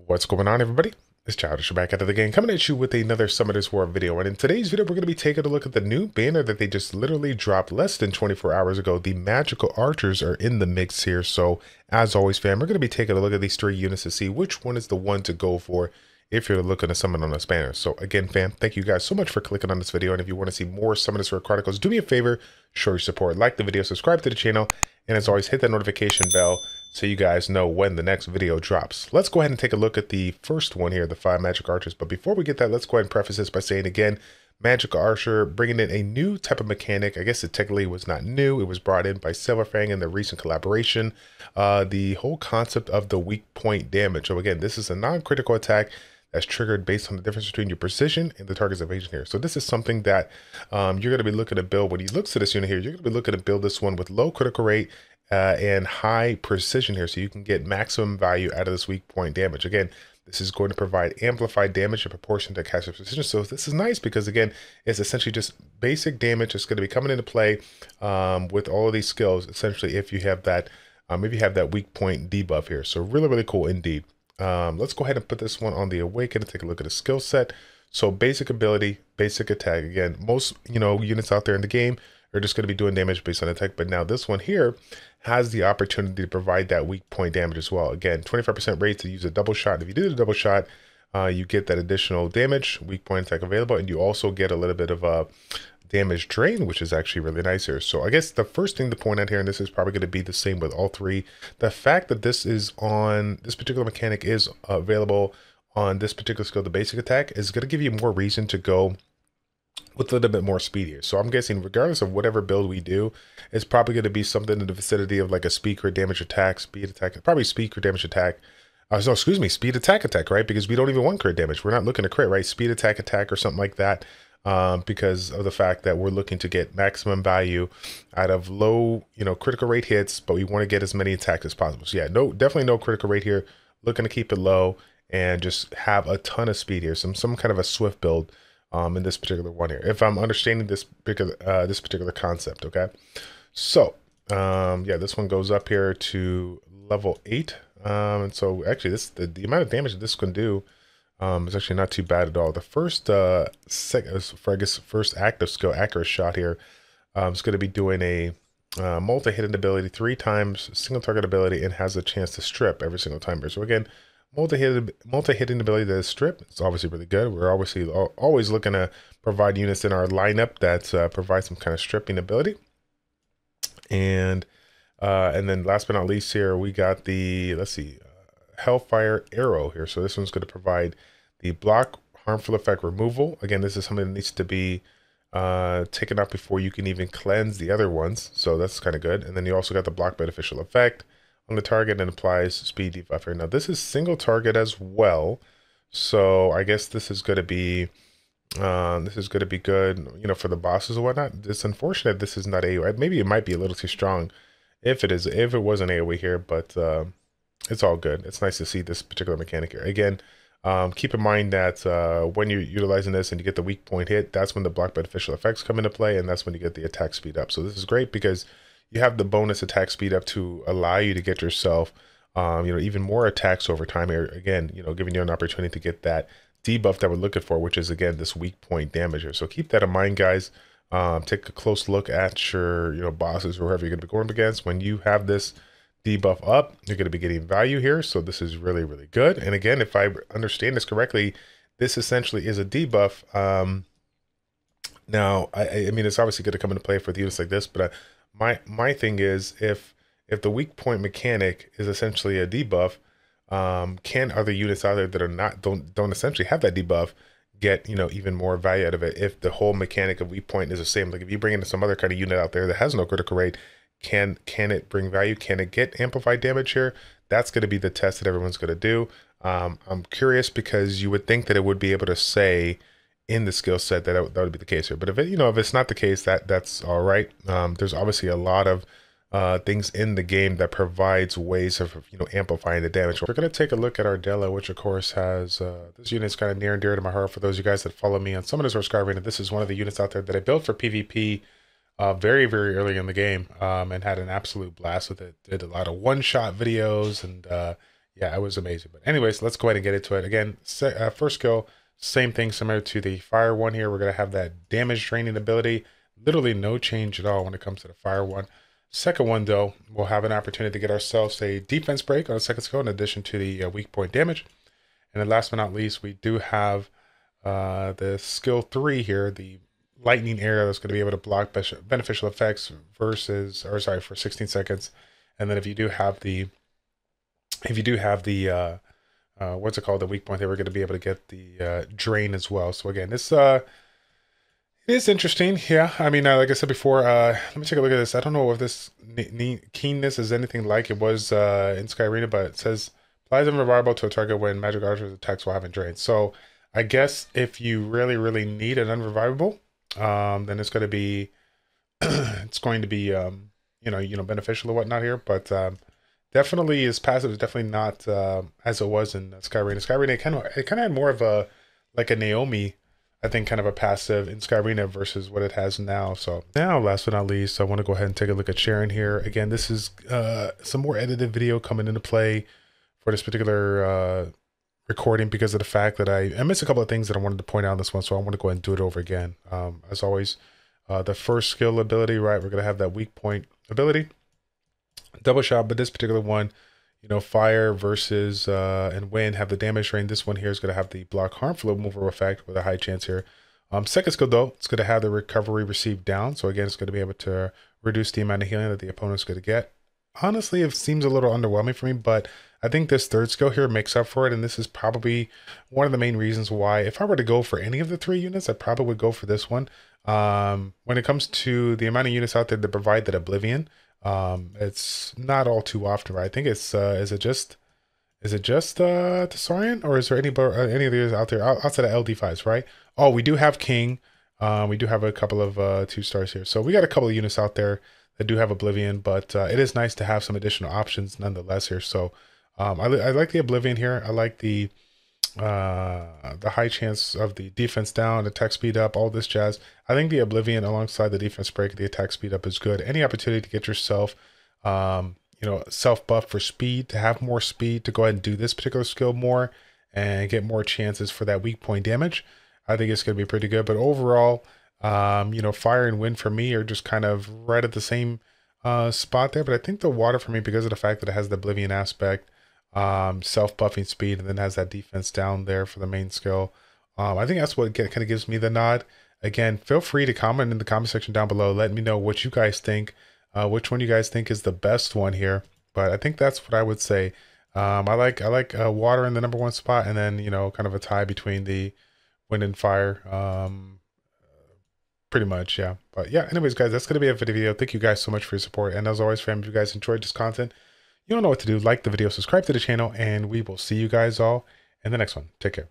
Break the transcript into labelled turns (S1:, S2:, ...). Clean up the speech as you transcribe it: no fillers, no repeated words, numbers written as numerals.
S1: What's going on, everybody? It's Childish back out of the game, coming at you with another Summoners War video. And in today's video, we're going to be taking a look at the new banner that they just literally dropped less than 24 hours ago. The magical archers are in the mix here. So as always, fam, we're going to be taking a look at these three units to see which one is the one to go for if you're looking to summon on this banner. So again, fam, thank you guys so much for clicking on this video. And if you want to see more Summoners War Chronicles, do me a favor, show your support, like the video, subscribe to the channel, and as always, hit that notification bell so you guys know when the next video drops. Let's go ahead and take a look at the first one here, the 5 Magic Archers. But before we get that, let's go ahead and preface this by saying again, Magic Archer bringing in a new type of mechanic. I guess it technically was not new. It was brought in by Silverfang in the recent collaboration. The whole concept of the weak point damage. So again, this is a non-critical attack that's triggered based on the difference between your precision and the target's evasion here. So this is something that you're going to be looking to build. When you look to this unit here, you're going to be looking to build this one with low critical rate and high precision here, so you can get maximum value out of this weak point damage. Again, this is going to provide amplified damage in proportion to caster precision. So this is nice because again, it's essentially just basic damage that's going to be coming into play with all of these skills. Essentially, if you have that weak point debuff here. So really cool indeed. Let's go ahead and put this one on the Awaken and take a look at the skill set. So basic ability, basic attack. Again, most units out there in the game are just going to be doing damage based on attack, but now this one here has the opportunity to provide that weak point damage as well. Again, 25% rate to use a double shot. If you do the double shot, you get that additional damage, weak point attack available, and you also get a little bit of a damage drain, which is actually really nice here. So I guess the first thing to point out here, and this is probably going to be the same with all three, the fact that this particular mechanic is available on this particular skill, the basic attack, is going to give you more reason to go with a little bit more speed here. So I'm guessing regardless of whatever build we do, it's probably going to be something in the vicinity of like a speed crit damage attack, speed attack, probably speed crit damage attack. No, excuse me, speed attack, right? Because we don't even want crit damage. We're not looking to crit, right? Speed attack or something like that. Because of the fact that we're looking to get maximum value out of low, critical rate hits, but we want to get as many attacks as possible. So yeah, definitely no critical rate here. Looking to keep it low and just have a ton of speed here. Some kind of a swift build in this particular one here, if I'm understanding this particular concept. Okay, so yeah, this one goes up here to level 8, and so actually the amount of damage that this can do is actually not too bad at all. The first first active skill, accurate shot here, is going to be doing a multi-hitting ability 3 times, single target ability, and has a chance to strip every single time here. So again, multi-hitting ability that is strip. It's obviously really good. We're obviously always looking to provide units in our lineup that provide some kind of stripping ability. And then last but not least here, we got the, let's see, Hellfire Arrow here. So this one's going to provide the block harmful effect removal. Again, this is something that needs to be taken out before you can even cleanse the other ones. So that's kind of good. And then you also got the block beneficial effect on the target and applies speed debuff here. Now this is single target as well, so I guess this is going to be good, for the bosses and whatnot. It's unfortunate this is not AoE. Maybe it might be a little too strong if it was an AoE here, but it's all good. It's nice to see this particular mechanic here. Again, keep in mind that when you're utilizing this and you get the weak point hit, that's when the block beneficial effects come into play, and that's when you get the attack speed up. So this is great because you have the bonus attack speed up to allow you to get yourself, even more attacks over time here. Again, giving you an opportunity to get that debuff that we're looking for, which is again this weak point damage here. So keep that in mind, guys. Take a close look at your, bosses or whoever you're going to be going up against. When you have this debuff up, you're going to be getting value here. So this is really good. And again, if I understand this correctly, this essentially is a debuff. Now, I mean, it's obviously going to come into play for the units like this, but my thing is, if the weak point mechanic is essentially a debuff, can other units out there that are don't essentially have that debuff get even more value out of it? If the whole mechanic of weak point is the same, like if you bring in some other kind of unit out there that has no critical rate, can it bring value? Can it get amplified damage here? That's going to be the test that everyone's going to do. I'm curious because you would think that it would be able to say in the skill set that would be the case here, but if it's not the case, that's all right. There's obviously a lot of things in the game that provides ways of amplifying the damage. We're going to take a look at Ardella, which of course has this unit is kind of near and dear to my heart. For those of you guys that follow me on Summoners War Skyrene, this is one of the units out there that I built for PvP very early in the game, and had an absolute blast with it. Did a lot of one-shot videos and Yeah, it was amazing. But anyways, let's go ahead and get into it. Again, first skill, same thing similar to the fire one here. We're going to have that damage draining ability. Literally no change at all when it comes to the fire one. Second one, though, we'll have an opportunity to get ourselves a defense break on the second skill in addition to the weak point damage. And then last but not least, we do have the skill 3 here, the lightning arrow that's going to be able to block beneficial effects for 16 seconds. And then if you do have the what's it called, the weak point, they were going to be able to get the drain as well. So again, this it is interesting. Yeah, I mean, like I said before, let me take a look at this. I don't know if this keenness is anything like it was in Sky Arena, but it says applies unreliable to a target when magic archers attacks while having drain. So I guess if you really, really need an unrevivable, then it's going to be beneficial or whatnot here. But definitely his passive is definitely not as it was in Sky Arena. Sky Arena kind of had more of a like a Naomi, I think, kind of a passive in Sky Arena versus what it has now. So now, last but not least, I want to go ahead and take a look at Sharon here. Again, this is some more edited video coming into play for this particular recording because of the fact that I missed a couple of things that I wanted to point out in this one. So I want to go ahead and do it over again. As always, the first skill ability, right? We're going to have that weak point ability. Double shot, but this particular one, fire versus and wind have the damage drain. This one here is going to have the block harmful removal effect with a high chance here. Second skill though, it's going to have the recovery received down. So again, it's going to be able to reduce the amount of healing that the opponent's going to get. Honestly, it seems a little underwhelming for me, but I think this third skill here makes up for it. And this is probably one of the main reasons why, if I were to go for any of the 3 units, I probably would go for this one. When it comes to the amount of units out there that provide that Oblivion, it's not all too often, right? I think it's is it just Tesarian, or is there any of these out there outside of LD5s, right? Oh, we do have King. We do have a couple of 2 stars here, so we got a couple of units out there that do have Oblivion, but it is nice to have some additional options nonetheless here. So I like the Oblivion here. I like the high chance of the defense down, attack speed up, all this jazz. I think the Oblivion alongside the defense break, the attack speed up is good. Any opportunity to get yourself, self buff for speed, to have more speed, to go ahead and do this particular skill more and get more chances for that weak point damage, I think it's going to be pretty good. But overall, fire and wind for me are just kind of right at the same spot there. But I think the water for me, because of the fact that it has the Oblivion aspect, self-buffing speed, and then has that defense down there for the main skill. I think that's what kind of gives me the nod. Again, feel free to comment in the comment section down below. Let me know what you guys think, which one you guys think is the best one here. But I think that's what I would say. I like water in the #1 spot, and then kind of a tie between the wind and fire. Pretty much, yeah. But yeah, anyways, guys, that's gonna be it for the video. Thank you guys so much for your support, and as always, fam, if you guys enjoyed this content, you don't know what to do. Like the video, subscribe to the channel, and we will see you guys all in the next one. Take care.